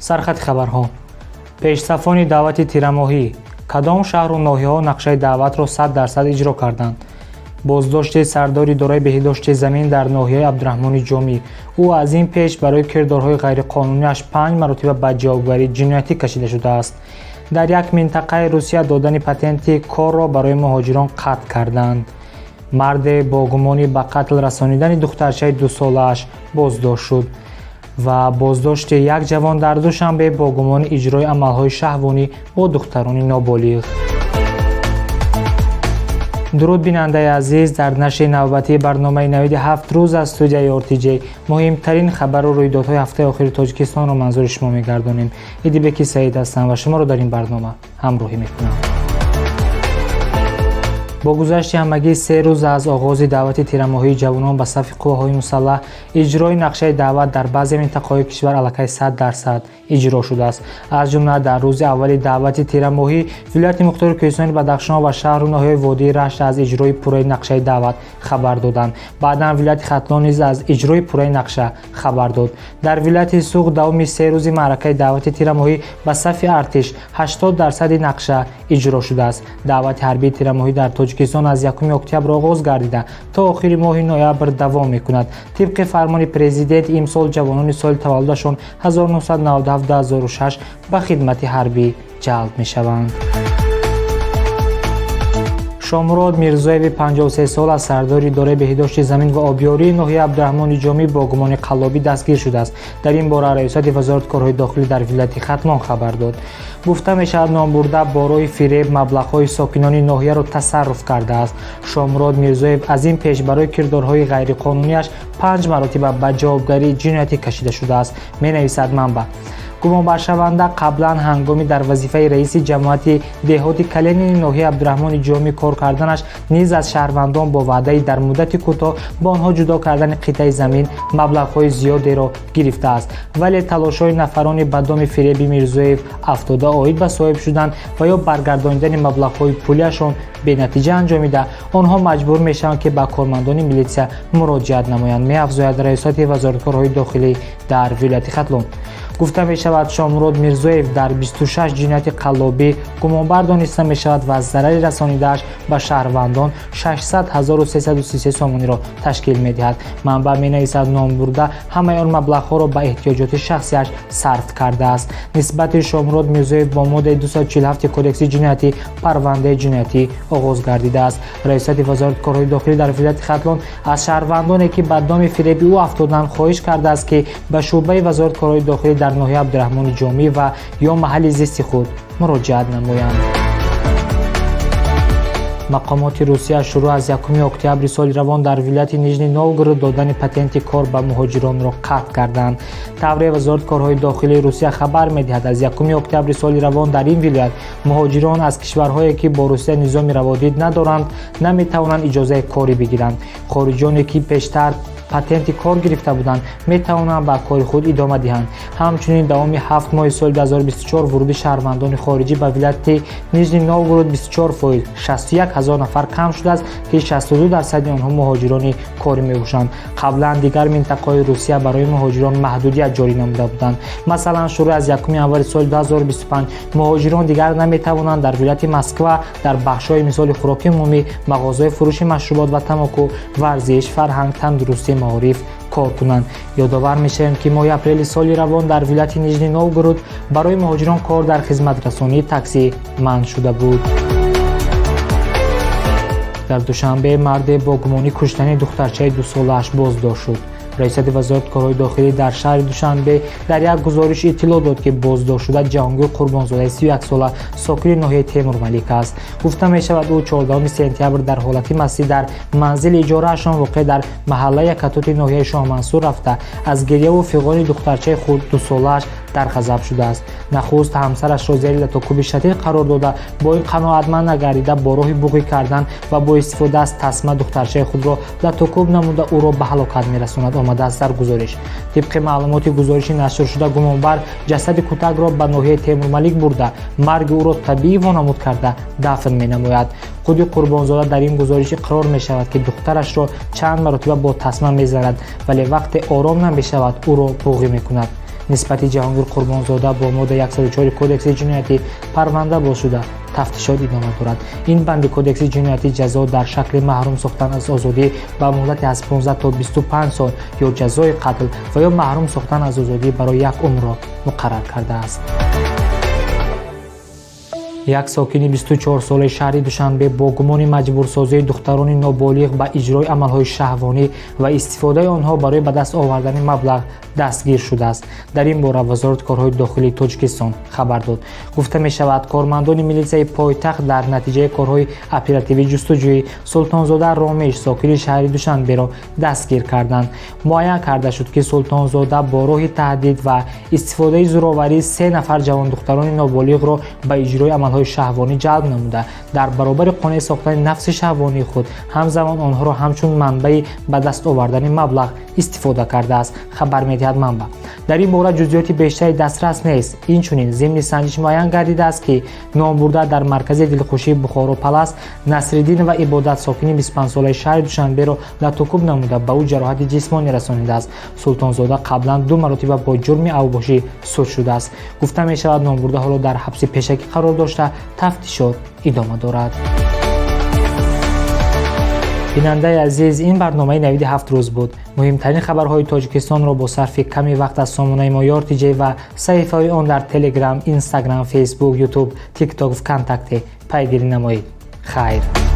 سرخط خبرها پیش‌صفان دعوت تیرماهی کدام شهر و ناحیه‌ها نقشه دعوت را 100% اجرا کردند. بازداشت سرداری دارای بهداشت زمین در ناحیه عبدالرحمن جامی. او از این پیش برای کردارهای غیرقانونی‌اش 5 مرتبه به جوابگری جنایتی کشیده شده است. در یک منطقه روسیه دادن پتنت کار را برای مهاجران قطع کردند. مرد با گمانی به قتل رسانیدن دخترچه 2 ساله‌اش بازداشت شد و بازداشت یک جوان در دوشنبه با گمان اجرای عملهای شهوانی با دختران نابالغ. درود بیننده عزیز، در نشر نوبتی برنامه 97 روز از استودیوی آرتیجی مهمترین خبر و رویدادهای هفته اخیر تاجیکستان را منظور شما می‌گردانیم. ایدیبکی سعید هستم و شما را در این برنامه همراهی می‌کنم. با گذشت همگی 3 روز از آغاز دعوت تیرماهی جوانان به صف قواهای مسلح، اجرای نقشه دعوت در بعضی مناطق کشور علاقه 100% اجرا شده است. از جمله در روز اول دعوت تیرماهی، ولایت مختار کوهستان بدخشان و شهر و ناحیه وادی رشت از اجرای پوره نقشه دعوت خبر دادند. بعدا ولایت ختلان نیز از اجرای پوره نقشه خبر داد. در ولایت سوق دوم 3 روز معرکه دعوت تیرماهی به صف ارتش 80% نقشه اجرا شده است. دعوت حربی تیرماهی در تاجیکستان از 1 اکتبر آغاز گردیده تا آخر ماه نوامبر دوام می‌کند. طبق فرمان پرزیدنت امسال جوانان سال تولدشان 1997-2006 به خدمت حربی جلب می‌شوند. شامراد میرزایوی 53 سال از سرداری اداره بهداشت زمین و آبیاری ناحیه عبدالرحمن جامی با گمان قلابی دستگیر شده است. در این باره ریاست وزارت کارهای داخلی در ولایت ختلان خبر داد. گفته میشود نام برده برای فریب مبلغ‌های ساکنان ناحیه را تصرف کرده است. شامراد میرزایو از این پیش برای کردارهای غیرقانونی‌اش 5 مرتبه به جوابگری جنایتی کشیده شده است. می‌نویسد منبع. گمان شونده قبلا هنگامی در وظیفه رئیس جماعت دهاتی کلین ناحیه عبدالرحمن جامی کار کردنش نیز از شهروندان با وعده در مدت کوتاه با آنها جدا کردن قطعه زمین مبلغ‌های زیادی را گرفته است، ولی تلاش‌های نفران به دام فریب میرزایو افتاده عاید به صاحب شدن و یا برگرداندن مبلغ‌های پولیشان به نتیجه انجامیده آنها مجبور میشوند که به کارمندان میلیسیا مراجعت نمایند، می‌افزاید ریاست وزارت کارهای داخلی در ولایت ختلان. گفته می شود شامراد میرزایو در 26 جنایت قلابی گمانبر دانسته می شود و از ضرر رسانیده‌اش به شهروندان 600,333 سومانی را تشکیل می دهد. منبع می نویسد نام برده همه آن مبلغ‌ها را به احتیاجات شخصیش صرف کرده است. نسبت شامراد میرزایو با ماده 247 کدکس جنایتی پرونده جنایتی آغاز گردیده است. ریاست وزارت کارهای داخلی در ولایت ختلان از شهروندانی که به دام فریب او افتادند خواهش کرده است که به شعبه وزارت کارهای داخلی در ناحیه عبدالرحمن جامی و یا محل زیست خود مراجعت نمایند. مقامات روسیه شروع از 1 اکتبر سال روان در ولایت نیژنی نوگورود دادن پتنت کار به مهاجران را قطع کردند. طبع وزارت کارهای داخلی روسیه خبر می‌دهد از 1 اکتبر سال روان در این ولایت مهاجران از کشورهایی که با روسیه نظام روادید ندارند نمی‌توانند اجازه کاری بگیرند. خارجیانی که پیشتر پتنت کار گرفته بودند می توانند به کار خود ادامه دهند. همچنین دوام 7 ماه سال 2024 ورود شهروندان خارجی به ولایت نیژنی نوگورود 24%، 61,000 نفر کم شده است که 62% آنها مهاجران کاری میباشند. قبلا دیگر منطقه‌های روسیه برای مهاجران محدودیت جاری نموده بودند. مثلا شروع از 1 اول سال 2025 مهاجران دیگر نمی توانند در ولایت مسکو در بخش‌های مثال خوراک عمومی، مغازه‌های فروش مشروبات و تمباکو، ورزش، فرهنگ، تندرستی، معارف کار کنند. یادآور می‌شویم که ماه اپریل سال روان در ولایت نیژنی نوگورود برای مهاجران کار در خدمت رسانی تاکسی منع شده بود. در دوشنبه مرد با گمانی کشتن دخترچه 2 ساله‌اش بازداشت شد. ریاست وزارت کارهای داخلی در شهر دوشنبه در یک گزارش اطلاع داد که بازداشت شده جهانگیر قربانزاده 31 ساله ساکن ناحیه تیمور ملیک است. گفته می شود او 14 سپتامبر در حالت مستی در منزل اجاره‌شان واقع در محله یکتوت ناحیه شاه منصور رفته از گریه و فغان دخترچه خود 2 ساله‌اش در غضب شده است. نخست همسرش را زیر لطاکوب شدید قرار داده با این قناعتمند نگریده با راه بوقی کردن و با استفاده از تسمه دخترچه خود را لطاکوب نموده او را به هلاکت می‌رساند آمده است. در گزارش طبق معلومات گزارش نشر شده گمانبر جسد کودک را به ناحیه تیمور ملیک برده مرگ او را طبیعی وانمود کرده دفن می‌نماید. خود قربانزاده در این گزارش اقرار می‌شود که دخترش را چند مرتبه با تسمه می‌زند ولی وقت آرام نمی‌شود او را بوقی می‌کند. нисбати Ҷаҳонгир Қурбонзода бо модда 104 кодекси ҷиноятӣ парванда боз шуда тафтишот идома дорад. Ин банди кодекси ҷиноятӣ ҷазо дар шакли маҳрум сохтан аз озодӣ ба муҳлати аз 15 то 25 сол ё ҷазои қатл ва ё маҳрум сохтан аз озодӣ барои як умрро муқаррар кардааст. Як сокини 24 солаи шаҳри Душанбе бо гумони маҷбурсозии духтарони ноболиғ ба иҷрои амалҳои шаҳвонӣ ва истифодаи онҳо барои ба даст овардани маблағ дастгир шудааст. Дар ин бора Вазорати корҳои дохилии Тоҷикистон хабар дод. Гуфта мешавад, кормандони милитсияи пойтахт дар натиҷаи корҳои оперативии ҷустуҷӯӣ Султонзода Ромеш сокини шаҳри Душанберо дастгир карданд. Муайян карда шуд, ки Султонзода бо роҳи таҳдид ва истифодаи зӯроварӣ 3 нафар ҷавондухтарони ноболиғро ба иҷрои амалҳои шаҳвонӣ ҷалб намуда, дар баробари қонеъ сохтани нафси шаҳвонии худ ҳамзамон онҳоро ҳамчун манбаи ба даст овардани маблағ истифода кардааст, хабар медиҳад манба. Дар ин бора ҷузъиёти бештари дастрас нест. Инчунин зимни санҷиш муайян гардидааст, ки номбурда дар маркази дилхушии Бухоро Палас Насриддин ва Ибодат сокини 25 солаи шаҳри Душанберо латукуб намуда ба ӯ ҷароҳати ҷисмонӣ расонидааст. Султонзода қаблан 2 маротиба бо ҷурми авбошӣ суд шудааст. Гуфта мешавад, номбурда ҳоло дар ҳабси пешакӣ қарор дошта тафтишот идома дорад. бинандаи азиз, ин барномаи навиди 7 рӯз буд. муҳимтарин хабарҳои Тоҷикистонро бо сарфи ками вақт аз сомонаи мо ёртиҷӣ ва саҳифаҳои он дар Telegram, Instagram, Facebook, YouTube, TikTok, ВКонтакте пайгирӣ намоед. Хайр.